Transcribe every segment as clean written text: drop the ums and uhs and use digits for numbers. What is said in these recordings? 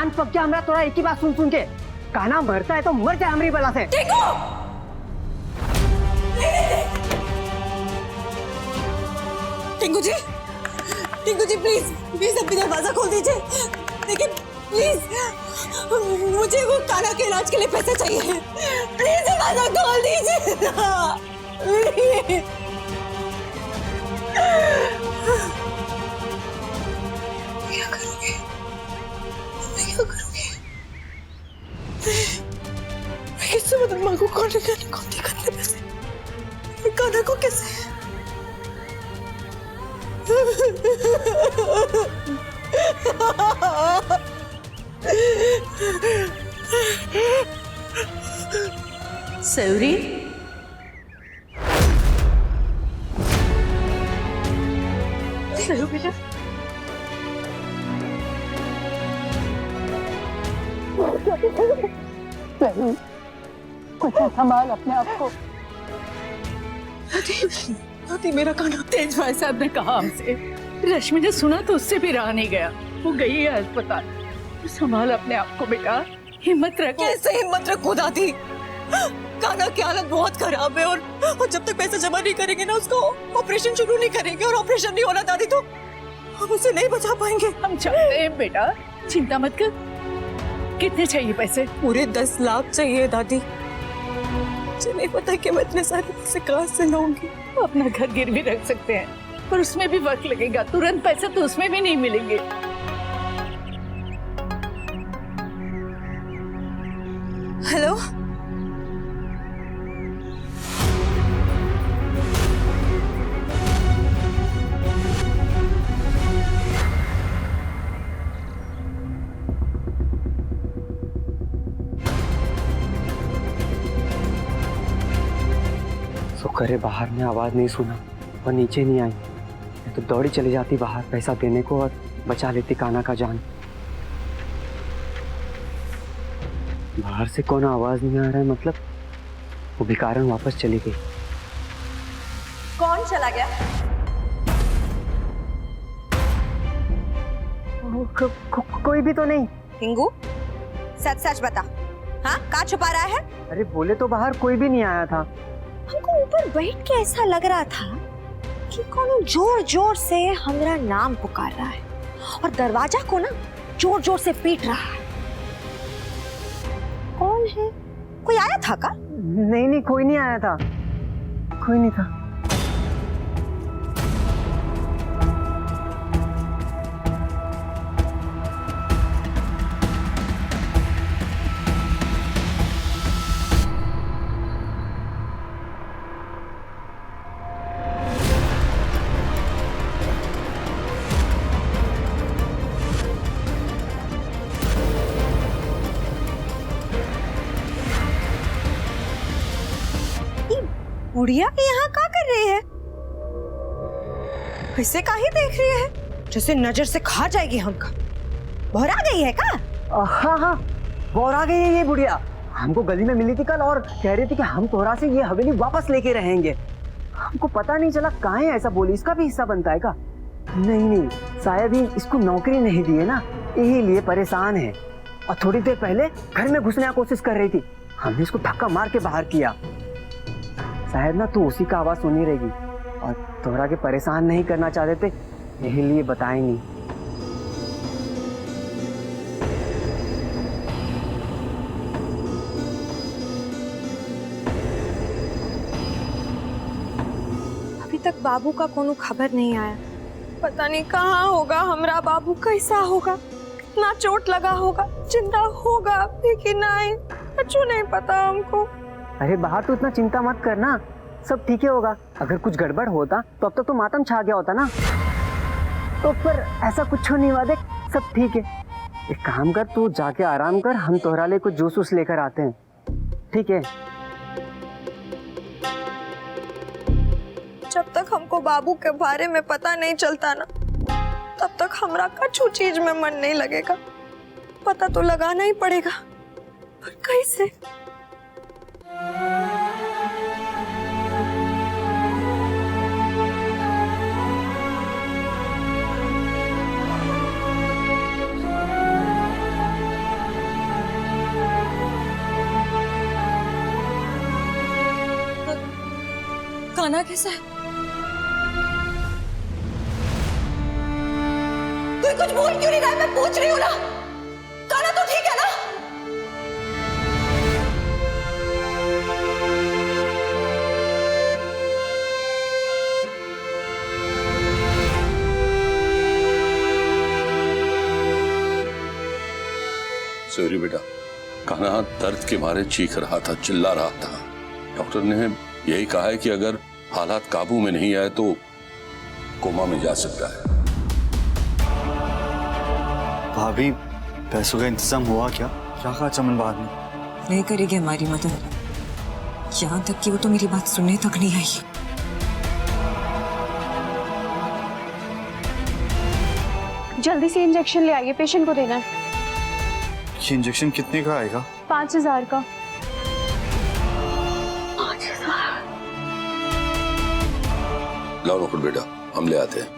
कान पक गया हमरा तोरा एक ही बात सुन सुन के। काना मरता है तो मर जाए हमारी बला से। टिंकू जी प्लीज प्लीज अपनी दरवाजा खोल दीजिए। लेकिन प्लीज मुझे वो काना के इलाज के लिए पैसे चाहिए। प्लीज दरवाजा खोल दीजिए ना। क्या करोगे? मैं क्या करूंगी? मैं किससे मदद मांगू? कौन करने पैसे? मैं काना को कैसे? सौरी, बेटा कुछ संभाल अपने आप को। दादी मेरा काना। तेज भाई साहब ने कहा हमसे, रश्मि ने सुना तो उससे भी रहा नहीं गया, वो गई है अस्पताल। संभाल अपने आप को बेटा, हिम्मत रखो। कैसे हिम्मत रखो दादी? काना की हालत बहुत खराब है और जब तक पैसा जमा नहीं करेंगे ना उसको ऑपरेशन शुरू नहीं करेंगे, और ऑपरेशन नहीं होना दादी तो हम उसे नहीं बचा पाएंगे। हम चाहते हैं बेटा, चिंता मत कर। कितने चाहिए पैसे? पूरे 10 लाख चाहिए दादी। मुझे नहीं पता कि मैं इतने सारे पैसे कहाँ से लाऊंगी। अपना घर गिरवी रख सकते हैं, पर उसमें भी वक्त लगेगा। तुरंत पैसा तो उसमें भी नहीं मिलेंगे। हेलो, शुक्र है बाहर में आवाज नहीं सुना और नीचे नहीं आई, तो दौड़ी चली जाती बाहर पैसा देने को और बचा लेती काना का जान। बाहर से कौन आवाज नहीं आ रहा है, मतलब वो भिखारन वापस चली गई। कौन चला गया? कोई भी तो नहीं। टिंकू सच सच बता, हाँ कहाँ छुपा रहा है? अरे बोले तो बाहर कोई भी नहीं आया था। हमको ऊपर बैठ के ऐसा लग रहा था कि कौन जोर जोर से हमारा नाम पुकार रहा है और दरवाजा को ना जोर जोर से पीट रहा है। कौन है? कोई आया था का? नहीं कोई नहीं आया था, कोई नहीं था। बुढ़िया यहाँ क्या कर रही है? ऐसे काहे देख रही है जैसे नजर से खा जाएगी हमका। भौरा गई है का? हाँ भौरा गई है ये बुढ़िया। हमको गली में मिली थी कल और कह रही थी कि हम तोहरा से ये हवेली वापस लेके रहेंगे। हमको पता नहीं चला काहे ऐसा बोली। इसका भी हिस्सा बनता है का? नहीं शायद ही इसको नौकरी नहीं दी है ना, यही लिए परेशान है। और थोड़ी देर पहले घर में घुसने की कोशिश कर रही थी, हमने इसको धक्का मार के बाहर किया। शायद ना तू उसी का आवाज सुनी रहेगी और तोहरा के परेशान नहीं करना चाहते थे, यही लिए बताए नहीं। अभी तक बाबू का कोनो खबर नहीं आया। पता नहीं कहाँ होगा हमारा बाबू, कैसा होगा, कितना चोट लगा होगा, जिंदा होगा कि नहीं, कुछ नहीं पता हमको। अरे बाहर तो इतना चिंता मत करना, सब ठीक ही होगा। अगर कुछ गड़बड़ होता तो अब तक तो मातम छा गया होता ना। तो पर ऐसा कुछ नहीं हुआ, देख सब ठीक है। एक काम कर, तू जाके आराम कर, हम तोहरा लिए कुछ जूस वूस लेकर आते हैं, ठीक है? जब तक हमको बाबू के बारे में पता नहीं चलता ना, तब तक हमरा कछु चीज में मन नहीं लगेगा। पता तो लगाना ही पड़ेगा, पर कैसे? कान्हा कैसा है? कोई कुछ बोल क्यों नहीं रहा है? मैं पूछ रही हूँ ना। कान्हा तो ठीक है ना? सॉरी बेटा, कान्हा दर्द के मारे चीख रहा था, चिल्ला रहा था। डॉक्टर ने यही कहा है कि अगर हालात काबू में नहीं आए तो कोमा में जा सकता है। भाभी, पैसों का इंतजाम हुआ क्या? क्या कहा चमन बाद में? नहीं करेगी हमारी मदद, यहाँ तक कि वो तो मेरी बात सुनने तक नहीं आई। जल्दी से इंजेक्शन ले आइए, पेशेंट को देना है। ये इंजेक्शन कितने का आएगा? 5,000 का। लाओ नौकर बेटा, हम ले आते हैं।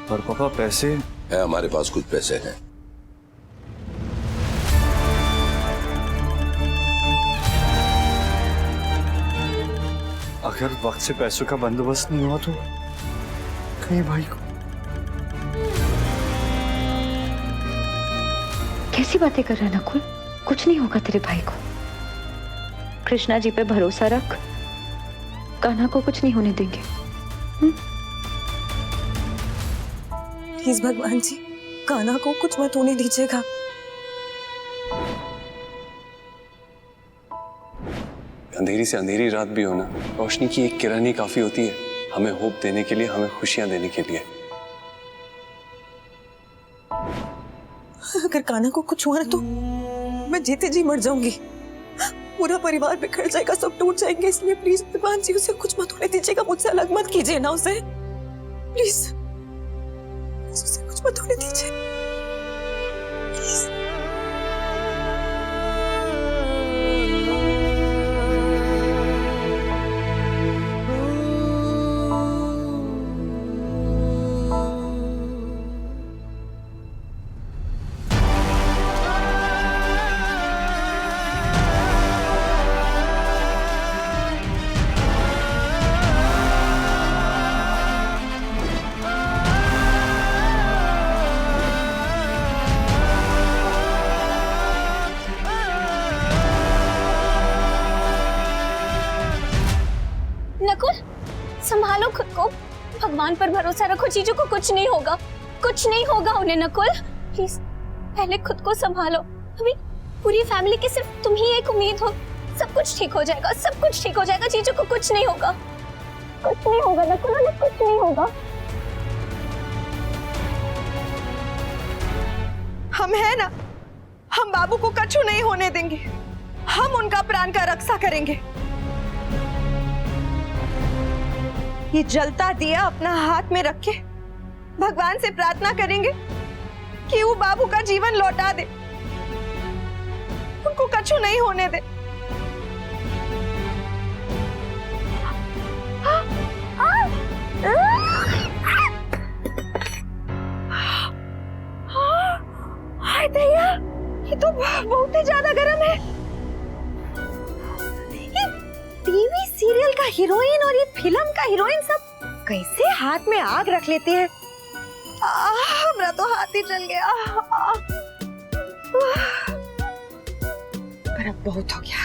पर पापा पैसे? है हमारे पास कुछ पैसे हैं। अगर वक्त से पैसों का बंदोबस्त नहीं हुआ तो कहीं भाई को। कैसी बातें कर रहा नकुल? कुछ नहीं होगा तेरे भाई को। कृष्णा जी पे भरोसा रख, कान्हा को कुछ नहीं होने देंगे। प्लीज भगवान जी, कान्हा को कुछ मत होने दीजिएगा। अंधेरी से अंधेरी रात भी हो ना, रोशनी की एक किरण ही काफी होती है हमें होप देने के लिए, हमें खुशियां देने के लिए। अगर कान्हा को कुछ हुआ ना तो मैं जीते जी मर जाऊंगी। पूरा परिवार बिखर जाएगा, सब टूट जाएंगे। इसलिए प्लीज भगवान जी उसे कुछ मत होने दीजिएगा। मुझसे अलग मत कीजिए ना उसे, प्लीज। उसे कुछ मत होने दीजिए प्लीज। नकुल, संभालो खुद को, भगवान पर भरोसा रखो। चीजों को कुछ नहीं होगा, कुछ नहीं होगा उन्हें। नकुल प्लीज पहले खुद को संभालो। अभी पूरी फैमिली की सिर्फ तुम ही एक उम्मीद हो। सब कुछ ठीक हो जाएगा, सब कुछ ठीक हो जाएगा। चीजों को कुछ नहीं होगा, कुछ नहीं होगा नकुल, हमें कुछ नहीं होगा। हम है ना, हम बाबू को कछु नहीं होने देंगे। हम उनका प्राण का रक्षा करेंगे। ये जलता दिया अपना हाथ में रख के भगवान से प्रार्थना करेंगे कि वो बाबू का जीवन लौटा दे, उनको कछु नहीं होने दे। हाय भैया, ये तो बहुत ही ज्यादा गर्म है। टीवी सीरियल का हीरोइन और ये फिल्म का हीरोइन सब कैसे हाथ में आग रख लेते हैं। मेरा तो हाथ ही जल गया। पर अब बहुत हो गया,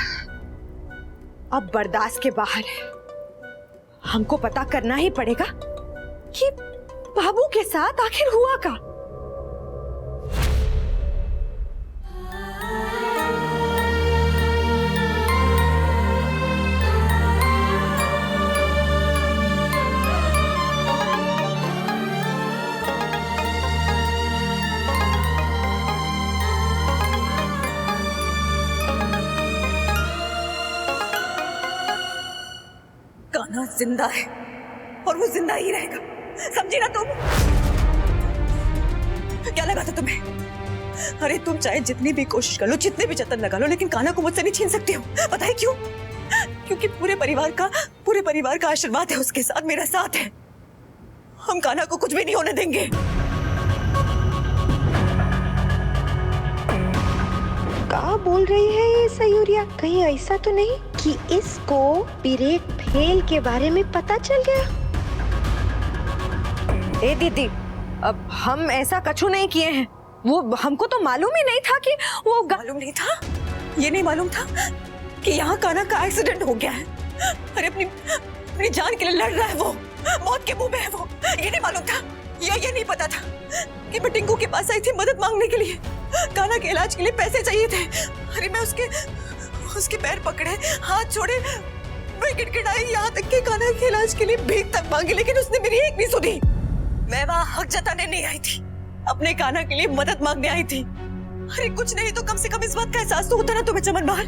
अब बर्दाश्त के बाहर है। हमको पता करना ही पड़ेगा कि बाबू के साथ आखिर हुआ क्या। कान्हा जिंदा है और वो जिंदा ही रहेगा, समझी ना तुम? क्या लगा था तुम्हें? अरे तुम चाहे जितनी भी कोशिश कर लो, जितने भी जतन लगा लो, लेकिन कान्हा को मुझसे नहीं छीन सकती हो। पता है क्यों? क्योंकि पूरे परिवार का आशीर्वाद है उसके साथ, मेरा साथ है। हम कान्हा को कुछ भी नहीं होने देंगे। क्या बोल रही है ये सयूरिया? कहीं ऐसा तो नहीं कि इसको ब्रेक खेल के बारे में पता चल गया? ए दीदी, अब हम ऐसा कछु नहीं किए हैं। वो हमको तो मालूम ही नहीं था कि वो मालूम नहीं था? ये नहीं मालूम था कि यहाँ कान्हा का एक्सीडेंट हो गया है? अरे अपनी जान के लिए लड़ रहा है वो, मौत के मुंह में है वो। ये नहीं मालूम था, ये नहीं पता था कि मैं टिंकू के पास आई थी मदद मांगने के लिए। कान्हा के इलाज के लिए पैसे चाहिए थे। अरे मैं उसके पैर पकड़े, हाथ छोड़े, मैं गिड़गिड़ाई, यहाँ तक कि कान्हा के इलाज के लिए भीख तक मांगी, लेकिन उसने मेरी एक नहीं सुनी। मैं वहाँ हक जताने नहीं आई थी, अपने कान्हा के लिए मदद मांगने आई थी। अरे कुछ नहीं तो कम से कम इस बात का एहसास तो होता ना तुम्हें चमन बहार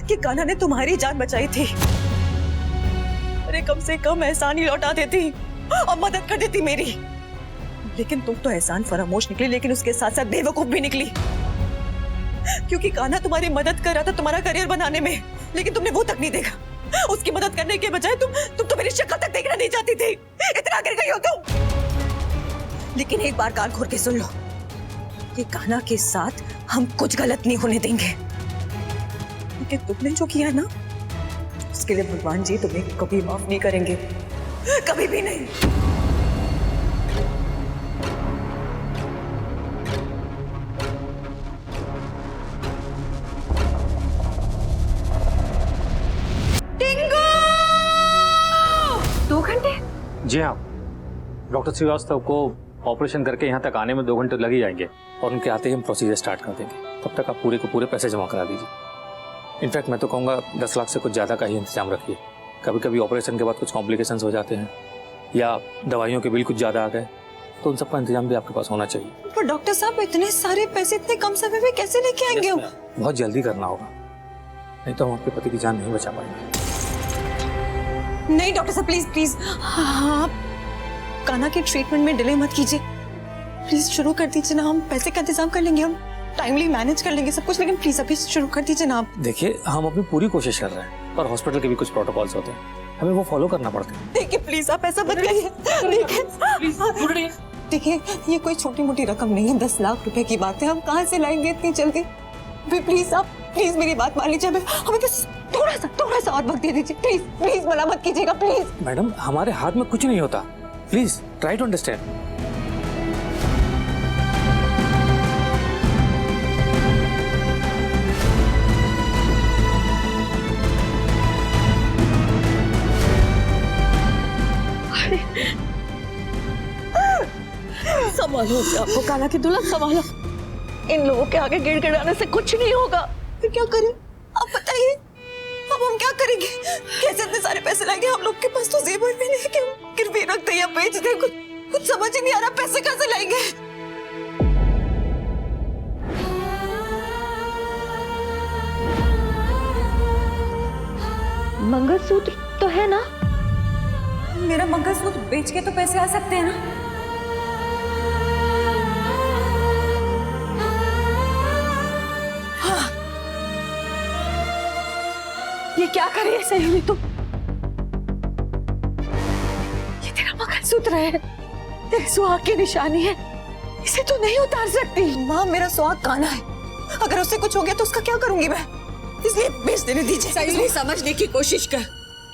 कि कान्हा ने तुम्हारी जान बचाई थी। अरे कम से कम एहसान ही लौटा देती और मदद कर देती मेरी। लेकिन तुम तो एहसान फरामोश निकली, लेकिन उसके साथ साथ बेवकूफ भी निकली, क्योंकि कान्हा तुम्हारी मदद कर रहा था तुम्हारा करियर बनाने में, लेकिन तुमने वो तक नहीं देखा। उसकी मदद करने के बजाय तुम तो मेरी शक्ल तक देखना नहीं चाहती थी। इतना गिर गई हो तुम। लेकिन एक बार कान खोल के सुन लो कि कान्हा के साथ हम कुछ गलत नहीं होने देंगे। लेकिन तुमने जो किया ना, उसके लिए भगवान जी तुम्हें कभी माफ नहीं करेंगे, कभी भी नहीं। जी हाँ, डॉक्टर श्रीवास्तव को ऑपरेशन करके यहाँ तक आने में 2 घंटे लग ही जाएंगे और उनके आते ही हम प्रोसीजर स्टार्ट कर देंगे। तब तक आप पूरे को पूरे पैसे जमा करा दीजिए। इनफैक्ट मैं तो कहूँगा 10 लाख से कुछ ज़्यादा का ही इंतजाम रखिए। कभी कभी ऑपरेशन के बाद कुछ कॉम्प्लिकेशंस हो जाते हैं या दवाइयों के बिल कुछ ज़्यादा आ गए, तो उन सबका इंतजाम भी आपके पास होना चाहिए। पर डॉक्टर साहब, इतने सारे पैसे इतने कम समय में कैसे लेके आएंगे हम? बहुत जल्दी करना होगा, नहीं तो हम आपके पति की जान नहीं बचा पाएंगे। नहीं डॉक्टर साहब, प्लीज प्लीज, आप कान्हा के ट्रीटमेंट में डिले मत कीजिए। प्लीज शुरू कर दीजिए ना, हम पैसे का इंतजाम कर लेंगे, हम टाइमली मैनेज कर लेंगे सब कुछ, लेकिन प्लीज अभी शुरू कर दीजिए ना आप। देखिए, हम अपनी पूरी कोशिश कर रहे हैं, पर हॉस्पिटल के भी कुछ प्रोटोकॉल्स होते हैं, हमें वो फॉलो करना पड़ता है। देखिए प्लीज आप ऐसा मत करिए। देखिए ये कोई छोटी मोटी रकम नहीं है, 10 लाख रुपए की बात है, हम कहाँ से लाएंगे इतनी जल्दी? प्लीज आप प्लीज मेरी बात मान लीजिए, हमें बस थोड़ा सा और वक्त दे दीजिए, प्लीज प्लीज, मना मत कीजिएगा प्लीज। मैडम, हमारे हाथ में कुछ नहीं होता, प्लीज ट्राई टू अंडरस्टैंड। संभालो आपको, कान्हा की दुल्हन संभालो। इन लोगों के आगे गिड़गिड़ाने से कुछ नहीं होगा। फिर क्या करें आप बताइए? अब हम क्या करेंगे? कैसे इतने सारे पैसे लाएंगे? हम लोग के पास तो जेवर भी नहीं है कि हम गिरवी रख दें या बेच दें। कुछ समझ ही नहीं आ रहा, पैसे कैसे लाएंगे? मंगलसूत्र तो है ना? मेरा मंगलसूत्र बेच के तो पैसे आ सकते हैं ना? ये क्या कर रही है सहेली तुम? ये तेरा मंगलसूत्र है, तेरे सुहाग की निशानी है, इसे तू नहीं उतार सकती। माँ, मेरा सुहाग कान्हा है, अगर उससे कुछ हो गया तो उसका क्या करूंगी मैं? इसलिए बेच देने दीजिए। सही समझने की कोशिश कर।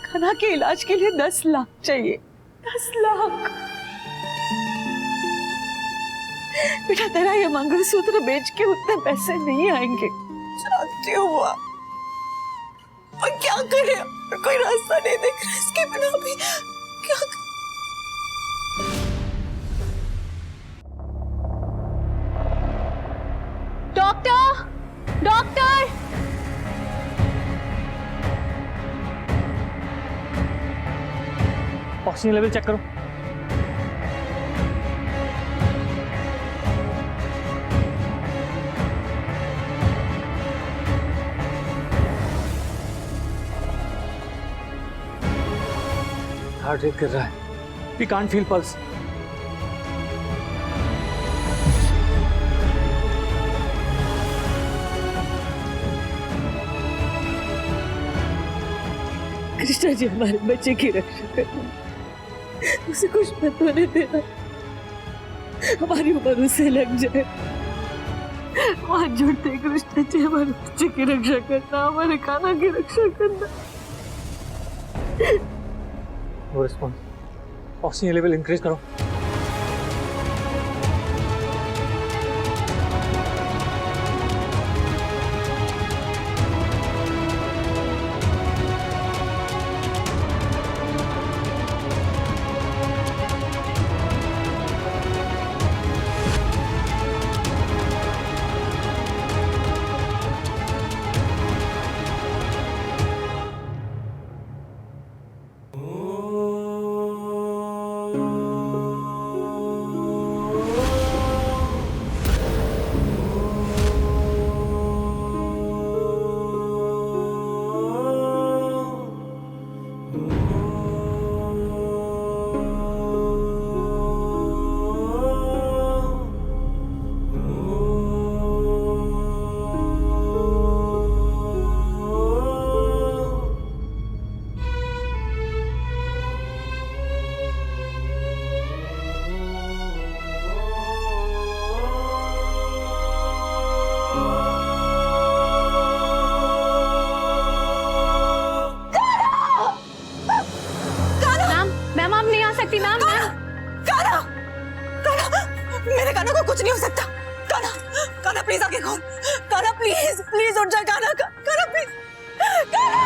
कान्हा के इलाज के लिए 10 लाख चाहिए, 10 लाख। बेटा, तेरा ये मंगलसूत्र बेच के उतने पैसे नहीं आएंगे। जानती हूँ माँ, और क्या करें? कोई रास्ता नहीं दिख रहा इसके बिना भी। क्या doctor, doctor! Oxygen level check करो। हार्ट रेट कर रहा है, we can't feel pulse. Krishna ji, हमारे बच्चे की रक्षा करना, उसे कुछ मत होने देना, हमारी उम्र उसे लग जाए। हाथ जोड़ते कृष्णा जी, हमारे बच्चे की रक्षा करना, हमारे कान्हा की रक्षा करना। No response. Oxygen level increase करो। मेरे काना को कुछ नहीं हो सकता। काना, काना प्लीज आगे खोल। काना प्लीज, प्लीज उठ जा। काना, काना प्लीज, काना।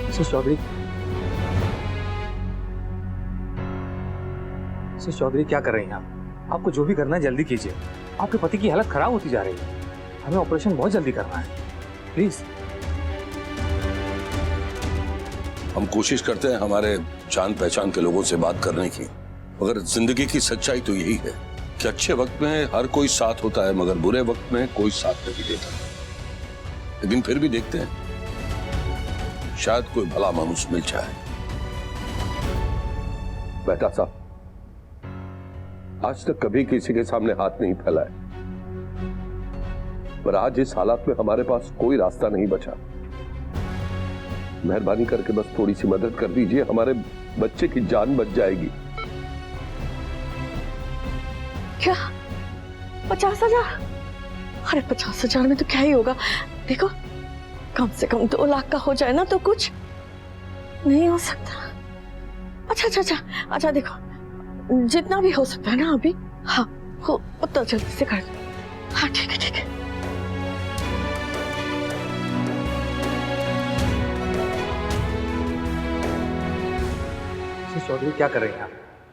मिसेस चौधरी, मिसेस चौधरी क्या कर रही हैं आप? आपको जो भी करना है जल्दी कीजिए। आपके पति की हालत खराब होती जा रही है। हमें ऑपरेशन बहुत जल्दी करना है, प्लीज। हम कोशिश करते हैं हमारे जान पहचान के लोगों से बात करने की, मगर जिंदगी की सच्चाई तो यही है कि अच्छे वक्त में हर कोई साथ होता है, मगर बुरे वक्त में कोई साथ नहीं देता। लेकिन फिर भी देखते हैं, शायद कोई भला मानुस मिल जाए। बेटा साहब, आज तक कभी किसी के सामने हाथ नहीं फैलाए, पर आज इस हालात में हमारे पास कोई रास्ता नहीं बचा। मेहरबानी करके बस थोड़ी सी मदद कर दीजिए, हमारे बच्चे की जान बच जाएगी। क्या 50,000? अरे 50,000 में तो क्या ही होगा। देखो, कम से कम 2 लाख का हो जाए ना तो कुछ नहीं हो सकता। अच्छा देखो, जितना भी हो सकता है ना अभी, हाँ वो उतना जल्दी से कर दो। हाँ ठीक है। चौधरी क्या कर रही हैं आप?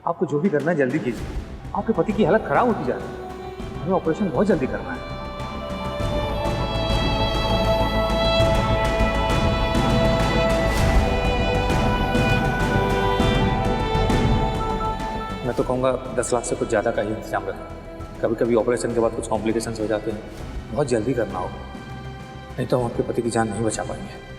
आपको जो भी करना है जल्दी कीजिए। आपके पति की हालत खराब होती जा रही है। हमें ऑपरेशन बहुत जल्दी करना है। मैं तो कहूँगा 10 लाख से कुछ ज़्यादा का ही इंतजाम रखें। कभी कभी ऑपरेशन के बाद कुछ कॉम्प्लिकेशंस हो जाते हैं, बहुत जल्दी करना होगा, नहीं तो हम आपके पति की जान नहीं बचा पाएंगे।